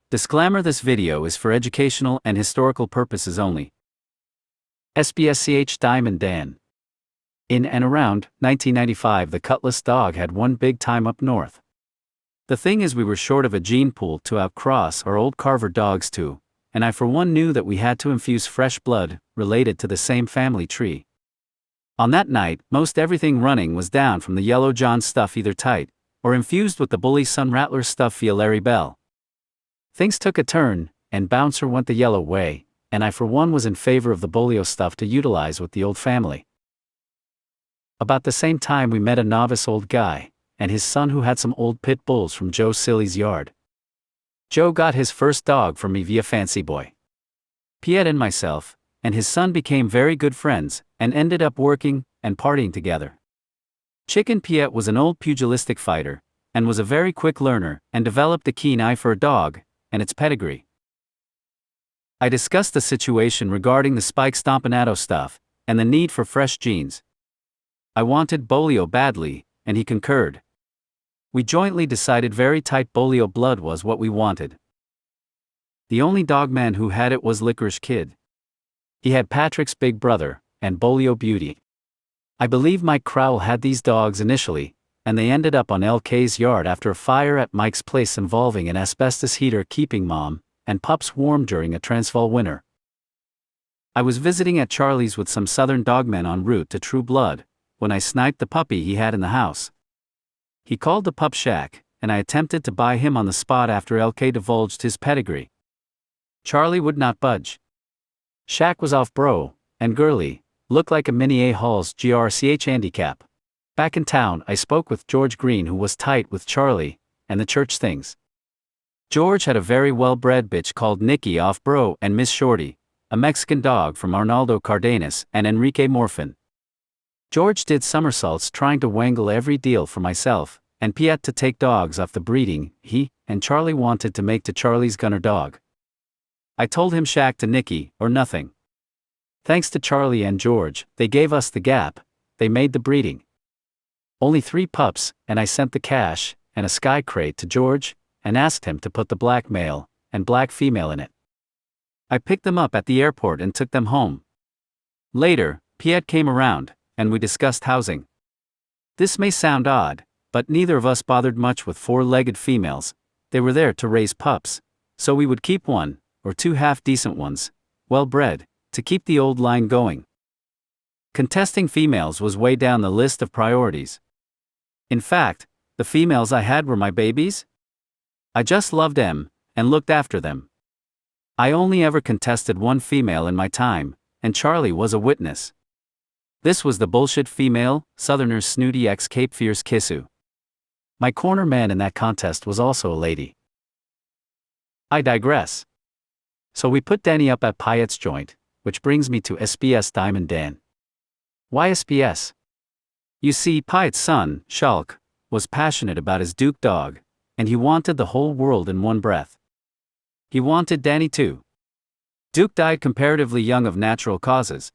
Disclaimer: this video is for educational and historical purposes only. SBSCH Diamond Dan. In and around 1995, the Cutlass dog had one big time up north. The thing is, we were short of a gene pool to outcross our old Carver dogs to, and I for one knew that we had to infuse fresh blood, related to the same family tree. On that night, most everything running was down from the Yellow John stuff, either tight, or infused with the Bully Sun Rattler stuff via Larry Bell. Things took a turn, and Bouncer went the yellow way, and I for one was in favor of the Bolio stuff to utilize with the old family. About the same time, we met a novice old guy, and his son who had some old pit bulls from Joe Silly's yard. Joe got his first dog from me via Fancy Boy. Piet and myself, and his son became very good friends, and ended up working and partying together. Chicken Piet was an old pugilistic fighter, and was a very quick learner, and developed a keen eye for a dog and its pedigree. I discussed the situation regarding the Spike Stompanato stuff, and the need for fresh genes. I wanted Bolio badly, and he concurred. We jointly decided very tight Bolio blood was what we wanted. The only dogman who had it was Licorice Kid. He had Patrick's big brother, and Bolio Beauty. I believe Mike Crowell had these dogs initially, and they ended up on LK's yard after a fire at Mike's place involving an asbestos heater keeping mom and pups warm during a Transvaal winter. I was visiting at Charlie's with some southern dogmen en route to True Blood, when I sniped the puppy he had in the house. He called the pup Shaq, and I attempted to buy him on the spot after LK divulged his pedigree. Charlie would not budge. Shaq was off bro, and girly, looked like a mini A Hall's GRCH handicap. Back in town, I spoke with George Green, who was tight with Charlie and the church things. George had a very well-bred bitch called Nikki off bro and Miss Shorty, a Mexican dog from Arnaldo Cardenas and Enrique Morfin. George did somersaults trying to wangle every deal for myself and Piet to take dogs off the breeding he and Charlie wanted to make to Charlie's gunner dog. I told him Shaq to Nikki or nothing. Thanks to Charlie and George, they gave us the gap. They made the breeding. Only 3 pups, and I sent the cash and a sky crate to George and asked him to put the black male and black female in it. I picked them up at the airport and took them home. Later, Piet came around, and we discussed housing. This may sound odd, but neither of us bothered much with 4-legged females. They were there to raise pups, so we would keep 1 or 2 half-decent ones, well-bred, to keep the old line going. Contesting females was way down the list of priorities. In fact, the females I had were my babies. I just loved them, and looked after them. I only ever contested 1 female in my time, and Charlie was a witness. This was the bullshit female, Southerner's snooty ex-Cape Fear's Kissu. My corner man in that contest was also a lady. I digress. So we put Danny up at Piet's joint, which brings me to SBS Diamond Dan. Why SBS? You see, Piet's son, Shulk, was passionate about his Duke dog, and he wanted the whole world in one breath. He wanted Danny too. Duke died comparatively young of natural causes.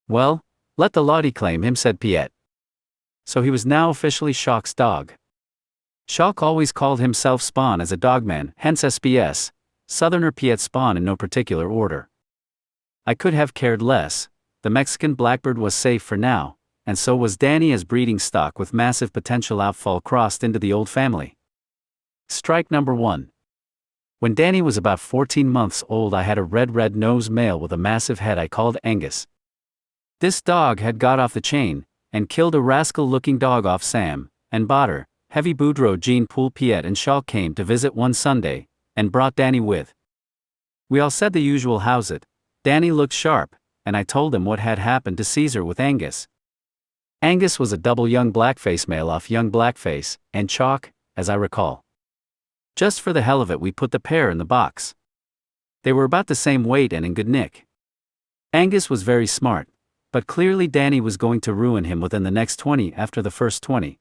Well, let the Lottie claim him, said Piet. So he was now officially Shulk's dog. Shulk always called himself Spawn as a dogman, hence SBS, Southerner Piet Spawn in no particular order. I could have cared less. The Mexican Blackbird was safe for now, and so was Danny as breeding stock with massive potential outfall crossed into the old family. Strike number 1. When Danny was about 14 months old, I had a red-nosed male with a massive head I called Angus. This dog had got off the chain, and killed a rascal-looking dog off Sam, and Botter, Heavy Boudreaux Gene Pool. Piet and Shulk came to visit one Sunday, and brought Danny with. We all said the usual how's it. Danny looked sharp, and I told him what had happened to Caesar with Angus. Angus was a double young blackface male off young blackface, and Chalk, as I recall. Just for the hell of it, we put the pair in the box. They were about the same weight and in good nick. Angus was very smart, but clearly Danny was going to ruin him within the next 20 after the first 20.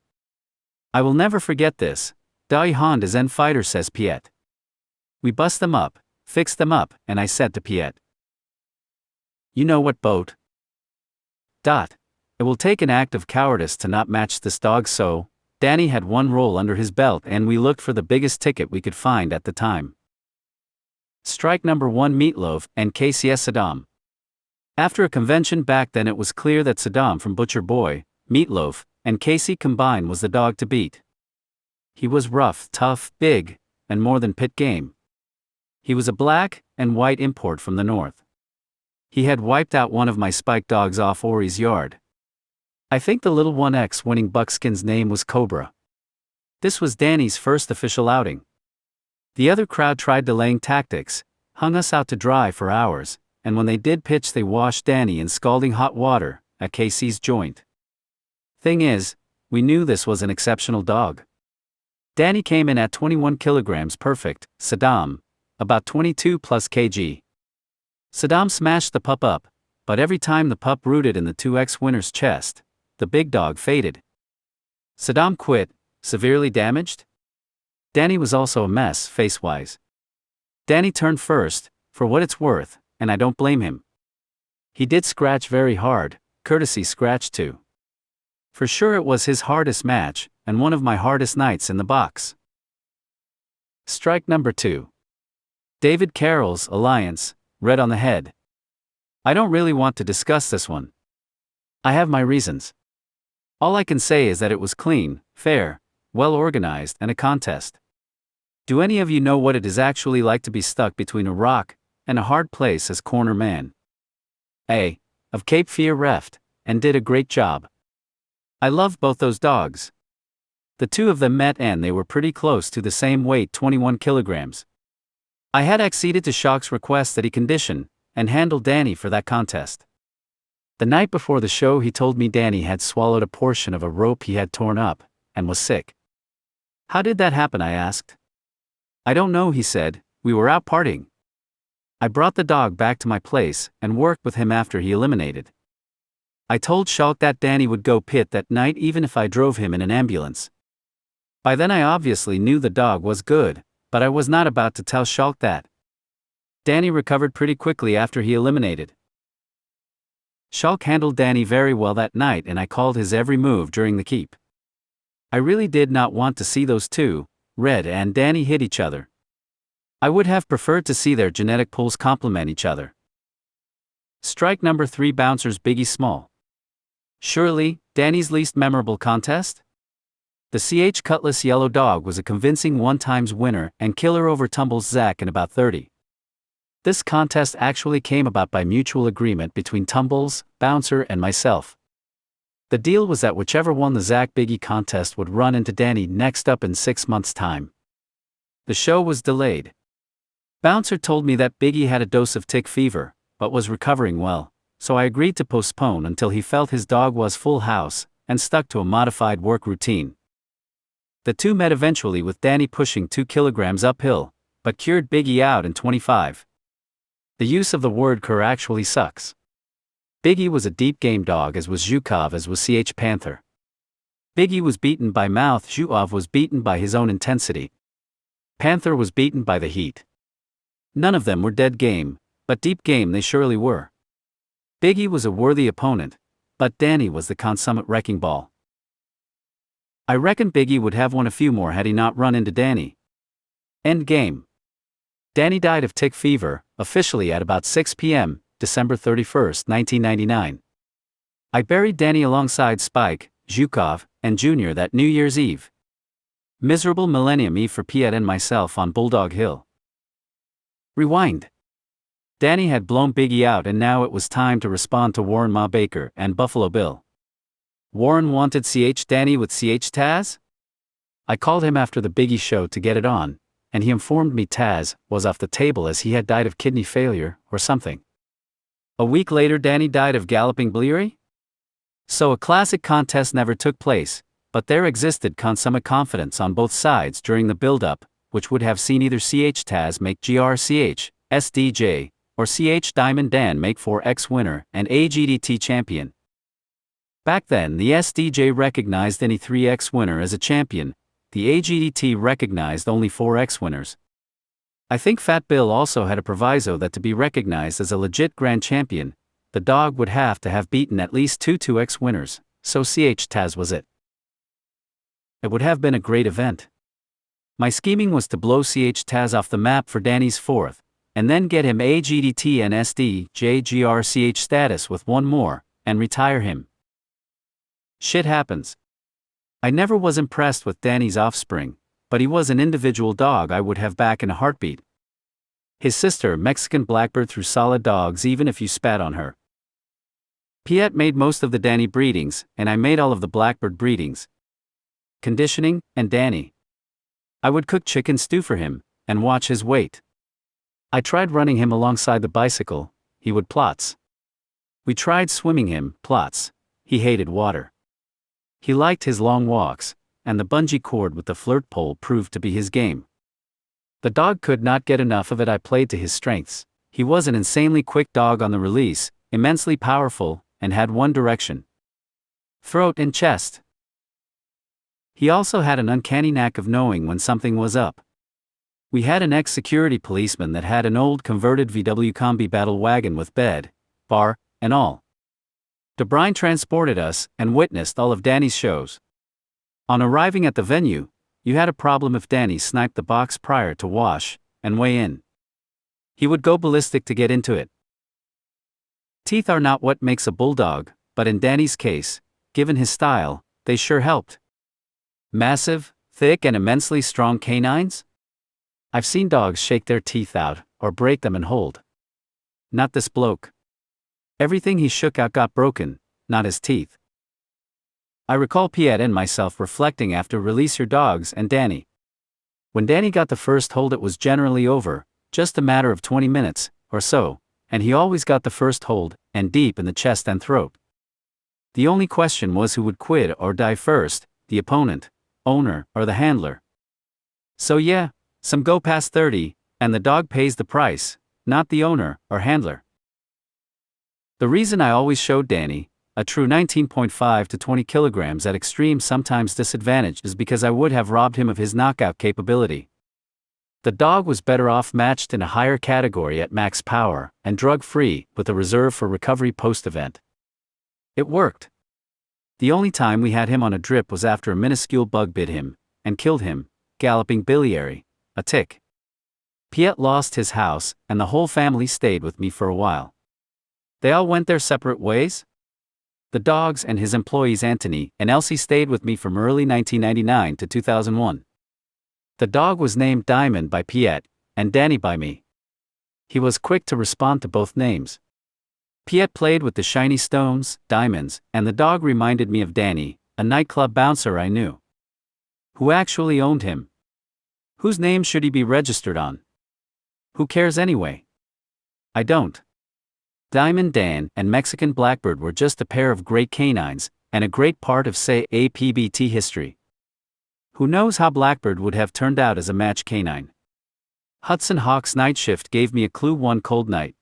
I will never forget this. Die Hand is en fighter, says Piet. We bust them up, fixed them up, and I said to Piet, you know what, boat? It will take an act of cowardice to not match this dog, so Danny had 1 roll under his belt and we looked for the biggest ticket we could find at the time. Strike number 1: Meatloaf and KCS Saddam. After a convention back then, it was clear that Saddam from Butcher Boy, Meatloaf, and Casey combined was the dog to beat. He was rough, tough, big, and more than pit game. He was a black and white import from the north. He had wiped out one of my spike dogs off Ori's yard. I think the little 1X winning buckskin's name was Cobra. This was Danny's first official outing. The other crowd tried delaying tactics, hung us out to dry for hours, and when they did pitch, they washed Danny in scalding hot water at Casey's joint. Thing is, we knew this was an exceptional dog. Danny came in at 21 kilograms perfect, Saddam, about 22 plus kg. Saddam smashed the pup up, but every time the pup rooted in the 2X winner's chest, the big dog faded. Saddam quit, severely damaged. Danny was also a mess face-wise. Danny turned first, for what it's worth, and I don't blame him. He did scratch very hard, courtesy scratch too. For sure it was his hardest match, and one of my hardest nights in the box. Strike number 2. David Carroll's Alliance, red on the head. I don't really want to discuss this one. I have my reasons. All I can say is that it was clean, fair, well organized, and a contest. Do any of you know what it is actually like to be stuck between a rock and a hard place as corner man? Of Cape Fear reft, and did a great job. I love both those dogs. The two of them met and they were pretty close to the same weight, 21 kilograms. I had acceded to Shock's request that he condition and handle Danny for that contest. The night before the show, he told me Danny had swallowed a portion of a rope he had torn up, and was sick. How did that happen, I asked. I don't know, he said, we were out partying. I brought the dog back to my place and worked with him after he eliminated. I told Shock that Danny would go pit that night even if I drove him in an ambulance. By then I obviously knew the dog was good, but I was not about to tell Shock that. Danny recovered pretty quickly after he eliminated. Shock handled Danny very well that night and I called his every move during the keep. I really did not want to see those two, Red and Danny, hit each other. I would have preferred to see their genetic pools complement each other. Strike number 3: Bouncers Biggie Small. Surely, Danny's least memorable contest? The CH Cutlass Yellow Dog was a convincing 1x winner and killer over Tumbles Zach in about 30. This contest actually came about by mutual agreement between Tumbles, Bouncer, and myself. The deal was that whichever won the Zach Biggie contest would run into Danny next up in 6 months' time. The show was delayed. Bouncer told me that Biggie had a dose of tick fever, but was recovering well, so I agreed to postpone until he felt his dog was full house, and stuck to a modified work routine. The two met eventually with Danny pushing 2 kilograms uphill, but cured Biggie out in 25. The use of the word cur actually sucks. Biggie was a deep game dog, as was Zhukov, as was CH Panther. Biggie was beaten by mouth, Zhukov was beaten by his own intensity. Panther was beaten by the heat. None of them were dead game, but deep game they surely were. Biggie was a worthy opponent, but Danny was the consummate wrecking ball. I reckon Biggie would have won a few more had he not run into Danny. End game. Danny died of tick fever, officially at about 6 p.m., December 31, 1999. I buried Danny alongside Spike, Zhukov, and Junior that New Year's Eve. Miserable Millennium Eve for Piet and myself on Bulldog Hill. Rewind. Danny had blown Biggie out and now it was time to respond to Warren Ma Baker and Buffalo Bill. Warren wanted CH Danny with CH Taz? I called him after the Biggie show to get it on, and he informed me Taz was off the table as he had died of kidney failure or something. A week later Danny died of galloping biliary? So a classic contest never took place, but there existed consummate confidence on both sides during the build-up, which would have seen either CH Taz make GRCH, SDJ, or CH Diamond Dan make 4X winner and AGDT champion. Back then the SDJ recognized any 3X winner as a champion, the AGDT recognized only 4X winners. I think Fat Bill also had a proviso that to be recognized as a legit grand champion, the dog would have to have beaten at least 2X winners, so CH Taz was it. It would have been a great event. My scheming was to blow CH Taz off the map for Danny's 4th, and then get him a GDT and SDJGRCH status with one more, and retire him. Shit happens. I never was impressed with Danny's offspring, but he was an individual dog I would have back in a heartbeat. His sister, Mexican Blackbird, threw solid dogs even if you spat on her. Piet made most of the Danny breedings, and I made all of the Blackbird breedings. Conditioning, and Danny. I would cook chicken stew for him, and watch his weight. I tried running him alongside the bicycle, he would plots. We tried swimming him, plots. He hated water. He liked his long walks, and the bungee cord with the flirt pole proved to be his game. The dog could not get enough of it. I played to his strengths. He was an insanely quick dog on the release, immensely powerful, and had one direction: throat and chest. He also had an uncanny knack of knowing when something was up. We had an ex-security policeman that had an old converted VW Combi battle wagon with bed, bar, and all. DeBrine transported us and witnessed all of Danny's shows. On arriving at the venue, you had a problem if Danny sniped the box prior to wash and weigh in. He would go ballistic to get into it. Teeth are not what makes a bulldog, but in Danny's case, given his style, they sure helped. Massive, thick, and immensely strong canines? I've seen dogs shake their teeth out, or break them and hold. Not this bloke. Everything he shook out got broken, not his teeth. I recall Piet and myself reflecting after Release Your Dogs and Danny. When Danny got the first hold, it was generally over, just a matter of 20 minutes, or so, and he always got the first hold, and deep in the chest and throat. The only question was who would quit or die first, the opponent, owner, or the handler. So yeah, some go past 30, and the dog pays the price, not the owner or handler. The reason I always showed Danny, a true 19.5 to 20 kilograms at extreme sometimes disadvantage, is because I would have robbed him of his knockout capability. The dog was better off matched in a higher category at max power and drug-free, with a reserve for recovery post-event. It worked. The only time we had him on a drip was after a minuscule bug bit him and killed him, galloping biliary, a tick. Piet lost his house, and the whole family stayed with me for a while. They all went their separate ways. The dogs and his employees Anthony and Elsie stayed with me from early 1999 to 2001. The dog was named Diamond by Piet, and Danny by me. He was quick to respond to both names. Piet played with the shiny stones, diamonds, and the dog reminded me of Danny, a nightclub bouncer I knew. Who actually owned him? Whose name should he be registered on? Who cares anyway? I don't. Diamond Dan and Mexican Blackbird were just a pair of great canines, and a great part of say APBT history. Who knows how Blackbird would have turned out as a match canine? Hudson Hawk's night shift gave me a clue one cold night.